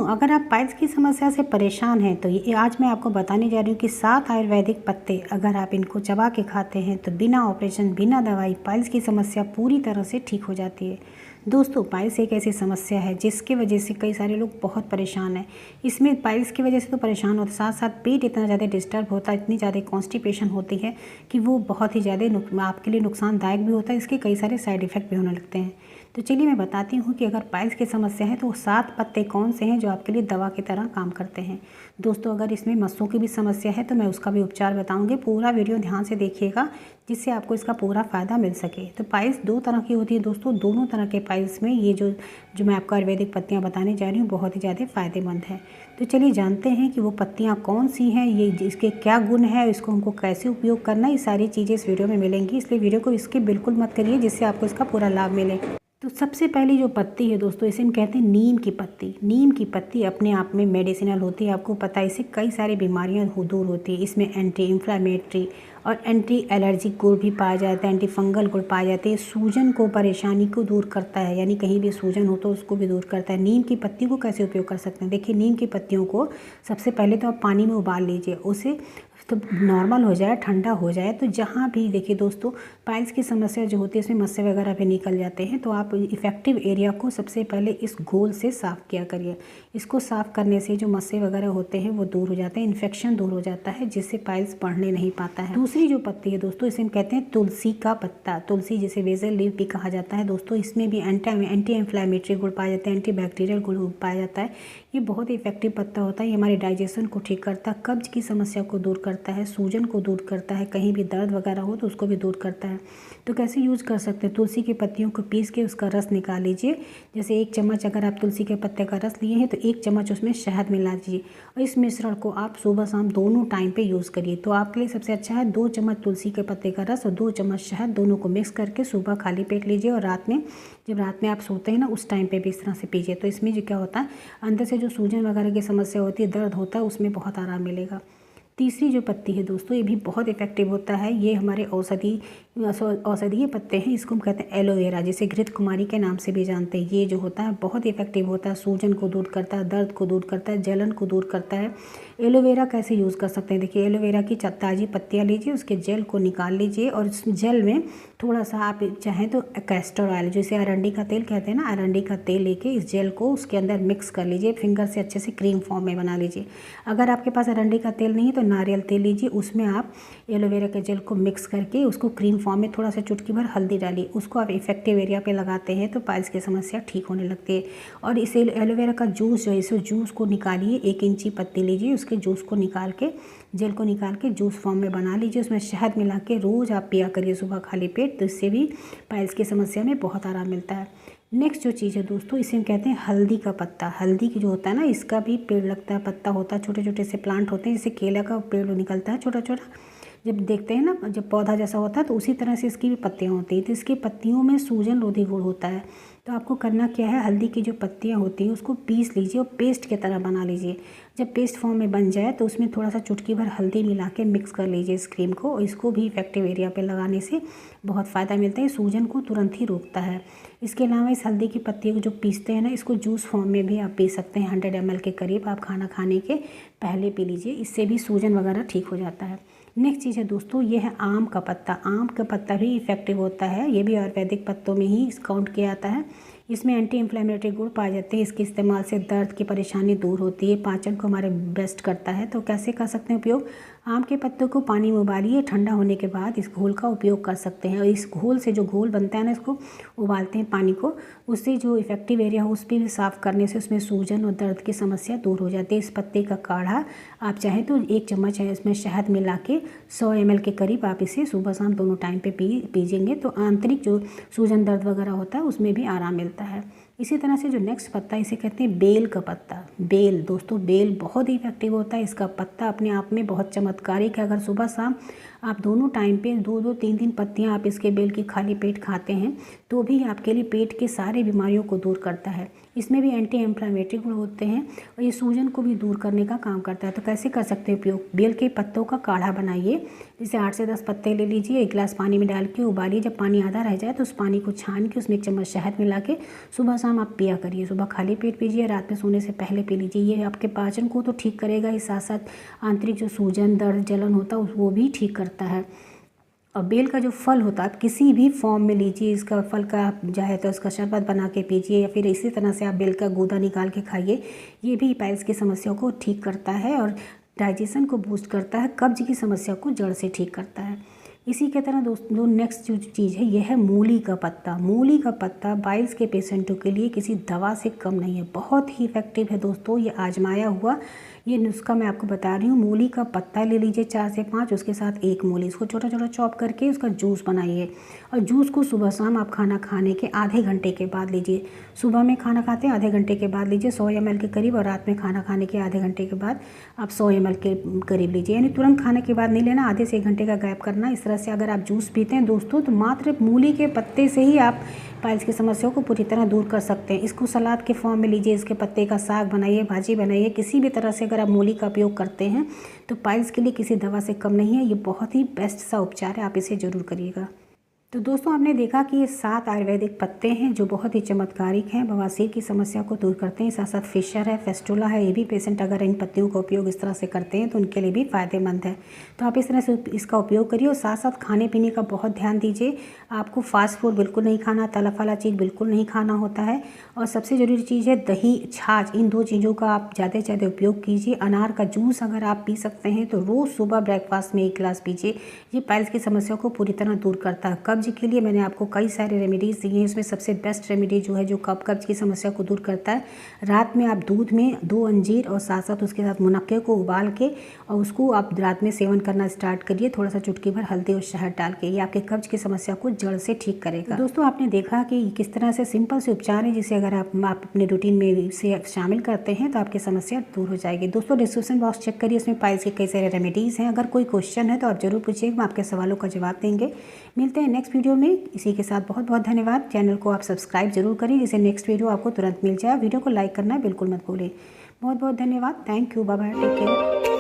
अगर आप पाइल्स की समस्या से परेशान हैं तो ये आज मैं आपको बताने जा रही हूँ कि 7 आयुर्वेदिक पत्ते अगर आप इनको चबा के खाते हैं तो बिना ऑपरेशन बिना दवाई पाइल्स की समस्या पूरी तरह से ठीक हो जाती है। दोस्तों, पाइल्स एक ऐसी समस्या है जिसकी वजह से कई सारे लोग बहुत परेशान हैं। इसमें पाइल्स की वजह से तो परेशान होते साथ साथ पेट इतना ज़्यादा डिस्टर्ब होता है, इतनी ज़्यादा कॉन्स्टिपेशन होती है कि वो बहुत ही ज़्यादा आपके लिए नुकसानदायक भी होता है। इसके कई सारे साइड इफ़ेक्ट भी होने लगते हैं। तो चलिए मैं बताती हूँ कि अगर पाइल्स की समस्या है तो 7 पत्ते कौन से हैं जो आपके लिए दवा की तरह काम करते हैं। दोस्तों, अगर इसमें मस्सों की भी समस्या है तो मैं उसका भी उपचार बताऊँगी। पूरा वीडियो ध्यान से देखिएगा जिससे आपको इसका पूरा फ़ायदा मिल सके। तो पाइल्स 2 तरह की होती है दोस्तों। दोनों तरह के पाइल्स में ये जो मैं आपको आयुर्वेदिक पत्तियाँ बताने जा रही हूँ बहुत ही ज़्यादा फ़ायदेमंद है। तो चलिए जानते हैं कि वो पत्तियाँ कौन सी हैं, ये इसके क्या गुण है, इसको हमको कैसे उपयोग करना है, ये सारी चीज़ें इस वीडियो में मिलेंगी। इसलिए वीडियो को स्किप बिल्कुल मत करिए जिससे आपको इसका पूरा लाभ मिले। तो सबसे पहली जो पत्ती है दोस्तों, इसे हम कहते हैं नीम की पत्ती। नीम की पत्ती अपने आप में मेडिसिनल होती है। आपको पता है इससे कई सारी बीमारियां दूर होती है। इसमें एंटी इन्फ्लामेटरी और एंटी एलर्जिक गुण भी पाया जाता है, एंटी फंगल गुण पाए जाते हैं। सूजन को, परेशानी को दूर करता है, यानी कहीं भी सूजन हो तो उसको भी दूर करता है। नीम की पत्ती को कैसे उपयोग कर सकते हैं, देखिए नीम की पत्तियों को सबसे पहले तो आप पानी में उबाल लीजिए, उसे तो नॉर्मल हो जाए, ठंडा हो जाए। तो जहाँ भी देखिए दोस्तों पाइल्स की समस्या जो होती है इसमें मस्से वगैरह भी निकल जाते हैं, तो आप इफ़ेक्टिव एरिया को सबसे पहले इस घोल से साफ़ किया करिए। इसको साफ़ करने से जो मस्से वगैरह होते हैं वो दूर हो जाते हैं, इन्फेक्शन दूर हो जाता है, जिससे पाइल्स बढ़ने नहीं पाता है। दूसरी जो पत्ती है दोस्तों, इसे हम कहते हैं तुलसी का पत्ता। तुलसी जिसे बेसल लीफ भी कहा जाता है दोस्तों। इसमें भी एंटी इन्फ्लामेटरी गुण पाया जाता है, एंटी बैक्टीरियल गुण पाया जाता है। ये बहुत ही इफेक्टिव पत्ता होता है। ये हमारे डाइजेशन को ठीक करता है, कब्ज की समस्या को दूर करता है, सूजन को दूर करता है, कहीं भी दर्द वगैरह हो तो उसको भी दूर करता है। तो कैसे यूज़ कर सकते हैं, तुलसी की पत्तियों को पीस के उसका रस निकाल लीजिए। जैसे 1 चम्मच अगर आप तुलसी के पत्ते का रस लिए हैं तो 1 चम्मच उसमें शहद मिला दीजिए और इस मिश्रण को आप सुबह शाम दोनों टाइम पे यूज़ करिए। तो आपके लिए सबसे अच्छा है 2 चम्मच तुलसी के पत्ते का रस और 2 चम्मच शहद, दोनों को मिक्स करके सुबह खाली पेट लीजिए और जब रात में आप सोते हैं ना उस टाइम पे भी इस तरह से पीजिए। तो इसमें जो क्या होता है, अंदर से जो सूजन वगैरह की समस्या होती है, दर्द होता है, उसमें बहुत आराम मिलेगा। तीसरी जो पत्ती है दोस्तों, ये भी बहुत इफेक्टिव होता है। ये हमारे औषधीय पत्ते हैं। इसको हम कहते हैं एलोवेरा, जिसे घृत कुमारी के नाम से भी जानते हैं। ये जो होता है बहुत इफेक्टिव होता है, सूजन को दूर करता है, दर्द को दूर करता है, जलन को दूर करता है। एलोवेरा कैसे यूज़ कर सकते हैं, देखिए एलोवेरा की ताज़ी पत्तियाँ लीजिए, उसके जेल को निकाल लीजिए और उस जेल में थोड़ा सा आप चाहें तो कैस्टर ऑयल, जिसे अरंडी का तेल कहते हैं ना, अरंडी का तेल लेके इस जेल को उसके अंदर मिक्स कर लीजिए, फिंगर से अच्छे से क्रीम फॉर्म में बना लीजिए। अगर आपके पास अरंडी का तेल नहीं है तो नारियल तेल लीजिए, उसमें आप एलोवेरा के जेल को मिक्स करके उसको क्रीम फॉर्म में थोड़ा सा चुटकी भर हल्दी डालिए, उसको आप इफेक्टिव एरिया पे लगाते हैं तो पाइल्स की समस्या ठीक होने लगती है। और इस एलोवेरा का जूस जो है, इस जूस को निकालिए, 1 इंची पत्ती लीजिए, उसके जूस को निकाल के, जेल को निकाल के जूस फॉर्म में बना लीजिए, उसमें शहद मिला के रोज़ आप पिया करिए सुबह खाली पेट। तो इससे भी पाइल्स की समस्या में बहुत आराम मिलता है। नेक्स्ट जो चीज़ है दोस्तों, इसे हम कहते हैं हल्दी का पत्ता। हल्दी की जो होता है ना, इसका भी पेड़ लगता है, पत्ता होता है, छोटे छोटे से प्लांट होते हैं, जैसे केला का पेड़ निकलता है छोटा छोटा, जब देखते हैं ना जब पौधा जैसा होता है तो उसी तरह से इसकी भी पत्तियाँ होती हैं। तो इसकी पत्तियों में सूजन रोधी गुण होता है। तो आपको करना क्या है, हल्दी की जो पत्तियाँ होती हैं उसको पीस लीजिए और पेस्ट की तरह बना लीजिए। जब पेस्ट फॉर्म में बन जाए तो उसमें थोड़ा सा चुटकी भर हल्दी मिला के मिक्स कर लीजिए इस क्रीम को, और इसको भी इफेक्टिव एरिया पे लगाने से बहुत फ़ायदा मिलता है। सूजन को तुरंत ही रोकता है। इसके अलावा इस हल्दी की पत्तियों को जो पीसते हैं ना, इसको जूस फॉर्म में भी आप पी सकते हैं। 100 ml के करीब आप खाना खाने के पहले पी लीजिए, इससे भी सूजन वगैरह ठीक हो जाता है। नेक्स्ट चीज़ है दोस्तों, ये है आम का पत्ता। आम का पत्ता भी इफेक्टिव होता है, ये भी आयुर्वेदिक पत्तों में ही काउंट किया जाता है। इसमें एंटी इन्फ्लेमेटरी गुण पाए जाते हैं। इसके इस्तेमाल से दर्द की परेशानी दूर होती है, पाचन को हमारे बेस्ट करता है। तो कैसे कर सकते हैं उपयोग, आम के पत्तों को पानी में उबालिए, ठंडा होने के बाद इस घोल का उपयोग कर सकते हैं। और इस घोल से जो घोल बनता है ना, इसको उबालते हैं पानी को, उससे जो इफेक्टिव एरिया हो उस पर भी साफ़ करने से उसमें सूजन और दर्द की समस्या दूर हो जाती है। इस पत्ते का काढ़ा आप चाहें तो 1 चम्मच है इसमें शहद मिला के 100 ml के करीब आप इसे सुबह शाम दोनों टाइम पे पीजेंगे तो आंतरिक जो सूजन दर्द वगैरह होता है उसमें भी आराम मिलता है। इसी तरह से जो नेक्स्ट पत्ता, इसे कहते हैं बेल का पत्ता। बेल दोस्तों, बेल बहुत ही इफेक्टिव होता है। इसका पत्ता अपने आप में बहुत चमत्कारिक है। अगर सुबह शाम आप दोनों टाइम पे 2-2 3-3 पत्तियाँ आप इसके बेल की खाली पेट खाते हैं तो भी आपके लिए पेट के सारे बीमारियों को दूर करता है। इसमें भी एंटी इन्फ्लेमेटरी गुण होते हैं और ये सूजन को भी दूर करने का काम करता है। तो कैसे कर सकते हैं उपयोग, बेल के पत्तों का काढ़ा बनाइए, जैसे 8 से 10 पत्ते ले लीजिए, 1 गिलास पानी में डाल के उबालिए। जब पानी आधा रह जाए तो उस पानी को छान के उसमें 1 चम्मच शहद मिला के सुबह शाम शाम आप पिया करिए। सुबह खाली पेट पीजिए, रात में सोने से पहले पी लीजिए। ये आपके पाचन को तो ठीक करेगा ही, साथ साथ आंतरिक जो सूजन, दर्द, जलन होता है वो भी ठीक करता है। और बेल का जो फल होता है आप किसी भी फॉर्म में लीजिए, इसका फल का आप चाहे तो इसका शरबत बना के पीजिए, या फिर इसी तरह से आप बेल का गूदा निकाल के खाइए। ये भी पाइल्स की समस्या को ठीक करता है और डाइजेशन को बूस्ट करता है, कब्ज की समस्या को जड़ से ठीक करता है। इसी के तरह दोस्तों नेक्स्ट जो चीज़ है यह है मूली का पत्ता। मूली का पत्ता बाइल्स के पेशेंटों के लिए किसी दवा से कम नहीं है, बहुत ही इफेक्टिव है दोस्तों। ये आजमाया हुआ ये नुस्खा मैं आपको बता रही हूँ। मूली का पत्ता ले लीजिए 4 से 5, उसके साथ 1 मूली, इसको छोटा छोटा चॉप करके उसका जूस बनाइए और जूस को सुबह शाम आप खाना खाने के आधे घंटे के बाद लीजिए। सुबह में खाना खाते हैं आधे घंटे के बाद लीजिए 100 ml के करीब, और रात में खाना खाने के आधे घंटे के बाद आप 100 ml के करीब लीजिए। यानी तुरंत खाने के बाद नहीं लेना, आधे से 1 घंटे का गैप करना। इस तरह से अगर आप जूस पीते हैं दोस्तों तो मात्र मूली के पत्ते से ही आप पाइल्स की समस्या को पूरी तरह दूर कर सकते हैं। इसको सलाद के फॉर्म में लीजिए, इसके पत्ते का साग बनाइए, भाजी बनाइए, किसी भी तरह से अगर आप मूली का उपयोग करते हैं तो पाइल्स के लिए किसी दवा से कम नहीं है। ये बहुत ही बेस्ट सा उपचार है, आप इसे ज़रूर करिएगा। तो दोस्तों आपने देखा कि ये 7 आयुर्वेदिक पत्ते हैं जो बहुत ही चमत्कारिक हैं, बवासीर की समस्या को दूर करते हैं। साथ साथ फिशर है, फेस्टुला है, ये भी पेशेंट अगर इन पत्तियों का उपयोग इस तरह से करते हैं तो उनके लिए भी फ़ायदेमंद है। तो आप इस तरह से इसका उपयोग करिए और साथ साथ खाने पीने का बहुत ध्यान दीजिए। आपको फास्ट फूड बिल्कुल नहीं खाना, तला फला चीज़ बिल्कुल नहीं खाना होता है। और सबसे ज़रूरी चीज़ है दही, छाछ, इन 2 चीज़ों का आप ज़्यादा से ज़्यादा उपयोग कीजिए। अनार का जूस अगर आप पी सकते हैं तो रोज़ सुबह ब्रेकफास्ट में 1 गिलास पीजिए। ये पाइल्स की समस्या को पूरी तरह दूर करता है। कब्ज के लिए मैंने आपको कई सारे रेमेडीज़ दिए हैं, इसमें सबसे बेस्ट रेमेडी जो है जो कब्ज की समस्या को दूर करता है, रात में आप दूध में 2 अंजीर और साथ साथ उसके साथ मुनक्के को उबाल के और उसको आप रात में सेवन करना स्टार्ट करिए, थोड़ा सा चुटकी भर हल्दी और शहद डाल के। ये आपके कब्ज की समस्या को जड़ से ठीक करेगा। तो दोस्तों आपने देखा कि किस तरह से सिंपल से उपचार है जिसे अगर आप अपने रूटीन में इसे शामिल करते हैं तो आपकी समस्या दूर हो जाएगी। दोस्तों डिस्क्रिप्शन बॉक्स चेक करिए, उसमें पाइल्स के कई सारे रेमेडीज़ हैं। अगर कोई क्वेश्चन है तो आप जरूर पूछिए, मैं आपके सवालों का जवाब देंगे। मिलते हैं नेक्स्ट वीडियो में। इसी के साथ बहुत बहुत धन्यवाद। चैनल को आप सब्सक्राइब जरूर करिए जिससे नेक्स्ट वीडियो आपको तुरंत मिल जाए। वीडियो को लाइक करना बिल्कुल मत भूलें। बहुत बहुत धन्यवाद। Thank you. Bye bye, take care.